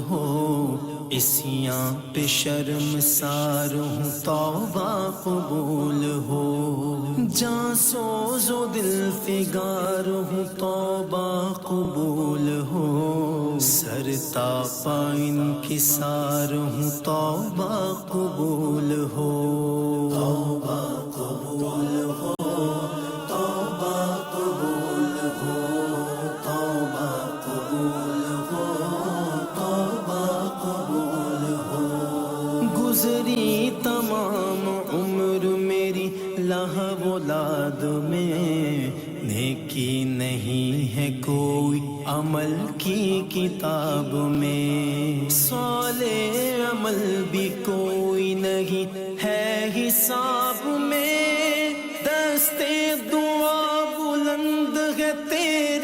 ہو، اسیاں پہ شرمسار ہوں توبہ قبول ہو، جاں سوز و دل فگار ہوں توبہ قبول ہو، سر تا پا انکسار ہوں توبہ قبول ہو، توبہ قبول ہو، توبہ قبول ہو، توبہ قبول ہو، توبہ قبول ہو۔ گزری تمام عمر میری لہو ولاد میں، نیکی نہیں ہے کوئی عمل کی کتاب میں، صالح عمل بھی کوئی نہیں ہے حساب میں، دستے دعا بلند ہے تیرے